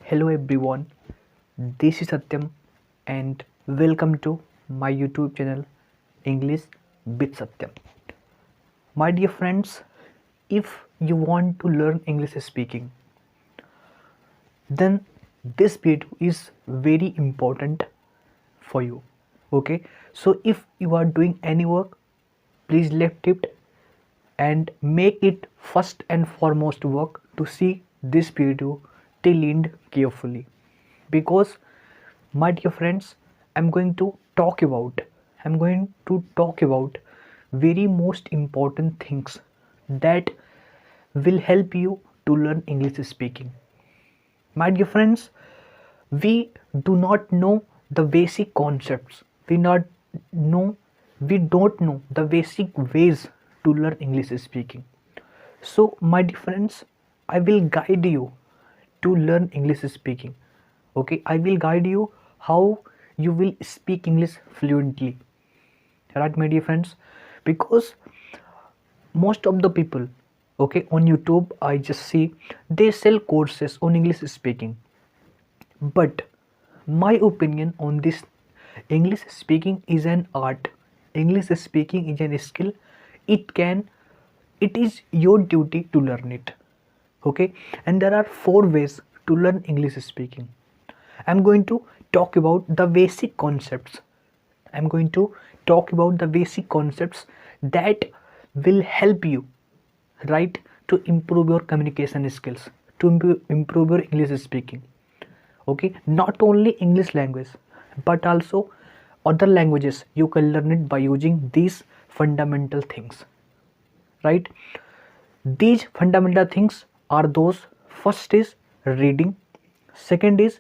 Hello everyone, this is Satyam and welcome to my YouTube channel English with Satyam. My dear friends, if you want to learn English speaking, then this video is very important for you. Okay, so if you are doing any work, please left it and make it first and foremost work to see this video till end carefully, because my dear friends, i'm going to talk about very most important things that will help you to learn English speaking. My dear friends, we do not know the basic concepts, know we don't know the basic ways to learn English speaking. So my dear friends, I will guide you to learn English speaking. Okay, I will guide you how you will speak English fluently, right my dear friends? Because most of the people, okay, on YouTube I just see they sell courses on English speaking, but my opinion on this, English speaking is an art, English speaking is an skill. It is your duty to learn it. Okay, and there are four ways to learn English speaking. I'm going to talk about the basic concepts. I'm going to talk about the basic concepts that will help you, right, to improve your communication skills, to improve your English speaking. Okay, not only English language, but also other languages you can learn it by using these fundamental things, right? These fundamental things are those: first is reading, second is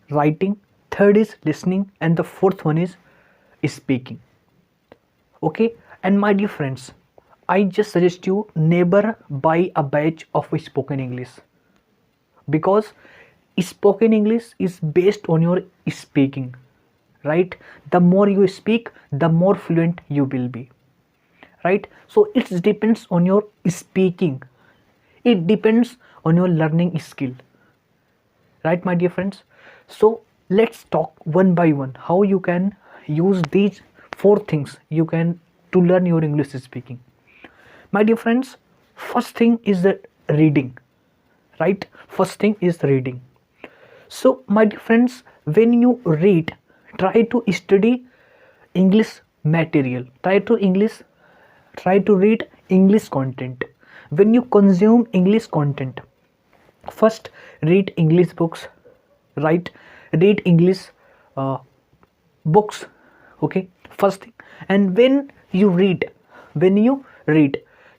writing, third is listening, and the fourth one is speaking. Okay, and my dear friends, I just suggest you never buy a batch of spoken English, because spoken English is based on your speaking, right? The more you speak, the more fluent you will be, right? So it depends on your speaking, it depends on your learning skill, right my dear friends? So let's talk one by one how you can use these four things you can to learn your English speaking. My dear friends, first thing is the reading, right? First thing is reading. So my dear friends, when you read, try to study English material, try to read English content. When you consume English content, first read English books, right? Read English uh, books. Okay, first thing. And when you read,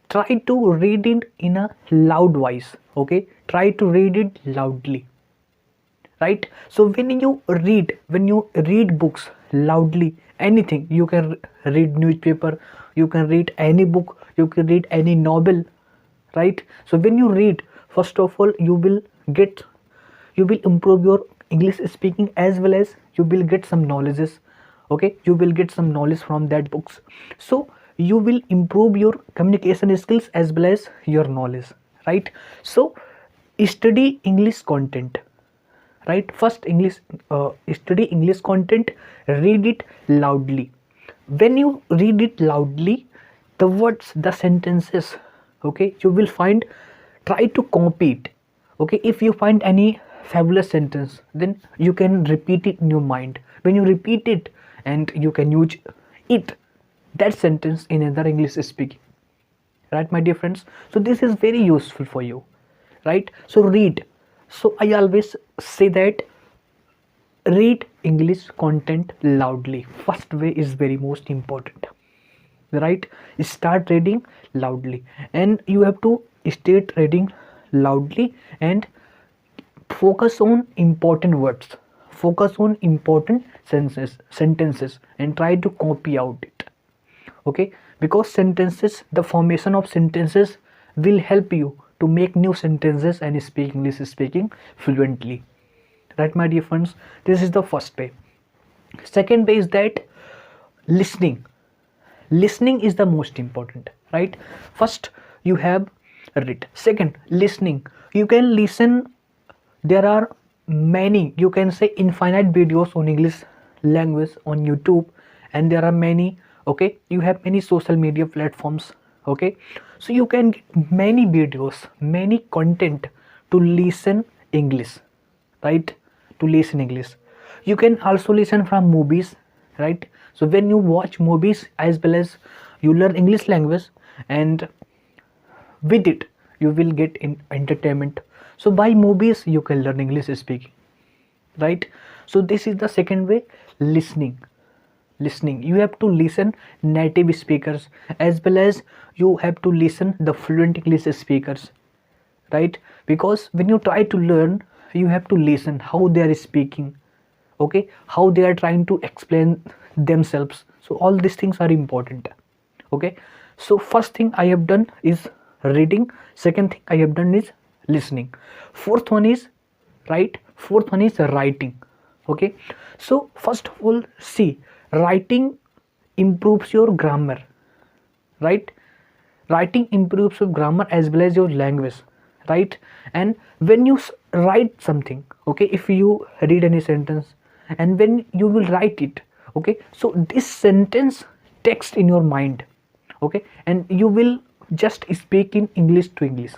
try to read it in a loud voice. Okay, try to read it loudly, right? So when you read books loudly, anything, you can read newspaper, you can read any book, you can read any novel, right? So when you read, first of all, you will improve your English speaking, as well as you will get some knowledges. Okay, you will get some knowledge from that books. So you will improve your communication skills as well as your knowledge, right? So study English content, right? First study English content, read it loudly. When you read it loudly, the words, the sentences, okay, you will find, try to copy it. Okay, if you find any fabulous sentence, then you can repeat it in your mind. When you repeat it, and you can use it, that sentence, in another English speaking, right my dear friends? So this is very useful for you, right? So read. So I always say that read English content loudly. First way is very most important, right? Start reading loudly, and you have to start reading loudly and focus on important words, focus on important sentences, and try to copy out it. Okay, because sentences, the formation of sentences will help you to make new sentences and speak English speaking fluently, right my dear friends? This is the first way. Second way is that listening. Listening is the most important, right? First you have read, second listening. You can listen, there are many, you can say infinite videos on English language on YouTube, and there are many, okay, you have many social media platforms, okay, so you can get many videos, many content to listen English, right, to listen English. You can also listen from movies, right? So when you watch movies as well as you learn English language, and with it you will get in entertainment. So by movies you can learn English speaking, right? So this is the second way. Listening, you have to listen native speakers as well as you have to listen the fluent English speakers, right? Because when you try to learn, you have to listen how they are speaking, okay, how they are trying to explain themselves. So all these things are important, okay. So first thing I have done is reading, second thing I have done is listening, fourth one is writing, okay. So first of all, see, writing improves your grammar, right? Writing improves your grammar as well as your language, right? And when you write something, okay, if you read any sentence and when you will write it, okay, so this sentence text in your mind, okay, and you will just speak in English to English,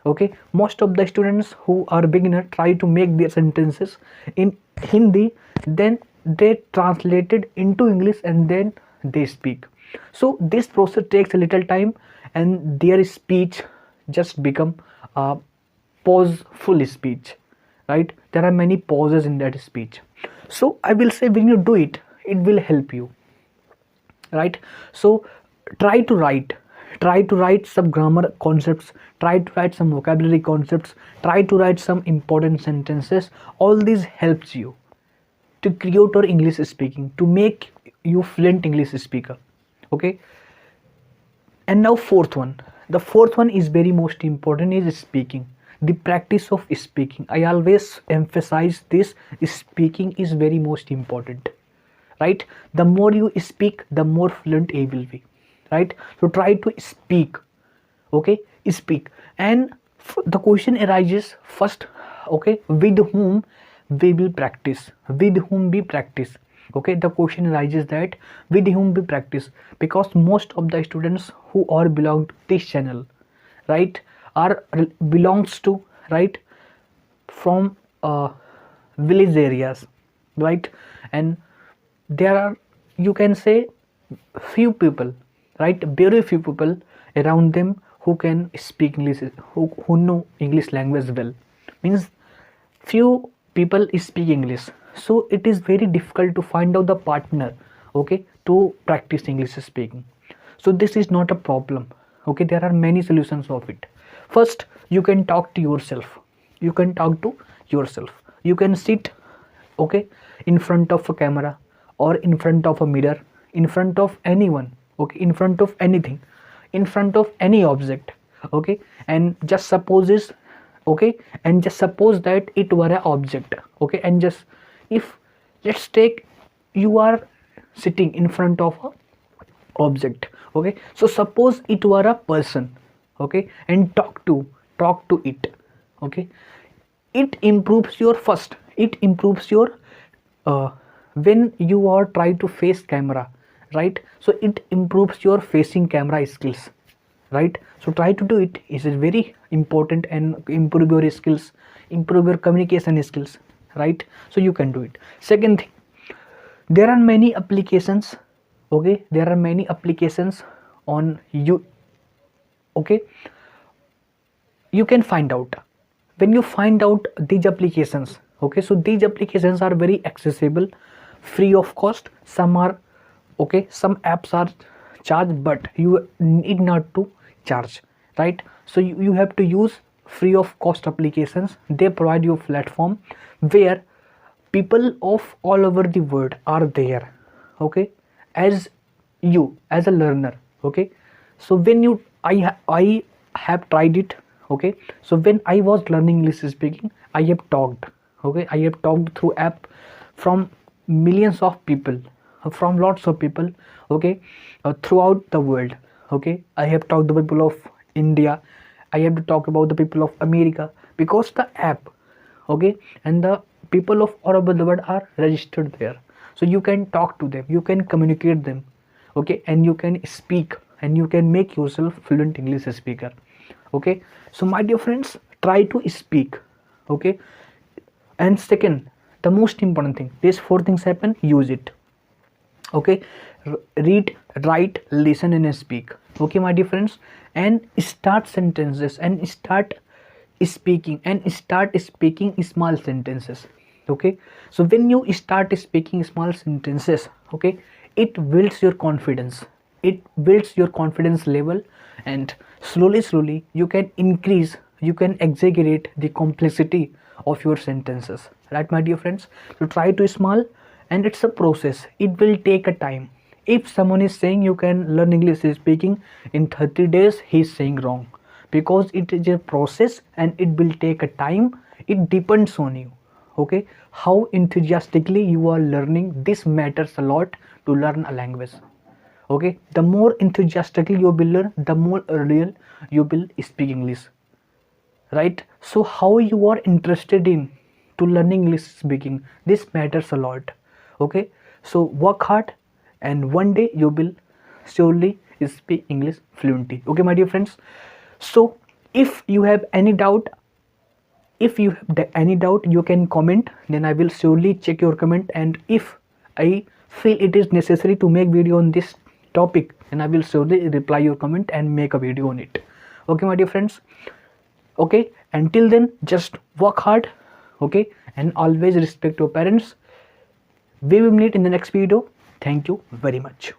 okay. Most of the students who are beginner try to make their sentences in Hindi, then they translate it into English and then they speak. So this process takes a little time and their speech just become a pauseful speech, right? There are many pauses in that speech. So I will say when you do it, it will help you, right? So try to write, some grammar concepts, try to write some vocabulary concepts, try to write some important sentences. All these helps you to create your English speaking, to make you fluent English speaker, okay. And now fourth one, the fourth one is very most important, is speaking, the practice of speaking. I always emphasize this, speaking is very most important, right? The more you speak, the more fluent you will be, right? So try to speak, okay, speak. And the question arises first, okay, with whom we will practice, with whom we practice, okay. The question arises that with whom we practice, because most of the students who are belong to this channel, right, are belongs to, right, from village areas, right? And there are, you can say, few people, right, very few people around them who can speak English, who know English language well, means few people speak English. So it is very difficult to find out the partner, okay, to practice English speaking. So this is not a problem, okay. There are many solutions of it. First, you can talk to yourself, you can sit, okay, in front of a camera or in front of a mirror, in front of anyone, okay, in front of anything, in front of any object, okay, and just suppose this, okay, and just suppose that it were an object, okay, and just, if, let's take, you are sitting in front of a object, okay, so suppose it were a person, okay, and talk to it, okay. It improves your, first it improves your when you are trying to face camera, right? So it improves your facing camera skills, right? So try to do it. It is very important and improve your skills, improve your communication skills, right? So you can do it. Second thing, there are many applications, okay, there are many applications on you, okay. You can find out, when you find out these applications, okay, so these applications are very accessible, free of cost. Some are, okay, some apps are charged, but you need not to charge, right? So you have to use free of cost applications. They provide you a platform where people of all over the world are there, okay, as you, as a learner, okay. So when you, I have tried it, okay. So when I was learning English speaking, I have talked, okay, I have talked through app from millions of people, from lots of people, okay, throughout the world, okay. I have talked to people of India, I have to talk about the people of America, because the app, okay, and the people of all over the world are registered there, so you can talk to them, you can communicate them, okay, and you can speak and you can make yourself fluent English speaker. Okay, so my dear friends, try to speak. Okay, and second, the most important thing, these four things happen, use it. Okay, read, write, listen and speak. Okay my dear friends, and start sentences and start speaking small sentences. Okay, so when you start speaking small sentences, okay, it builds your confidence, it builds your confidence level, and slowly you can increase, you can exaggerate the complexity of your sentences, right my dear friends. So try to small, and it's a process, it will take a time. If someone is saying you can learn English speaking in 30 days, he is saying wrong, because it is a process and it will take a time. It depends on you, okay, how enthusiastically you are learning. This matters a lot to learn a language. Okay, the more enthusiastically you will learn, the more earlier you will speak English, right? So how you are interested in to learning English speaking, this matters a lot. Okay, so work hard, and one day you will surely speak English fluently. Okay my dear friends, so if you have any doubt, you can comment, then I will surely check your comment, and if I feel it is necessary to make video on this topic, then I will surely reply your comment and make a video on it. Okay my dear friends, okay, until then just work hard, okay, and always respect your parents. We will meet in the next video. Thank you very much.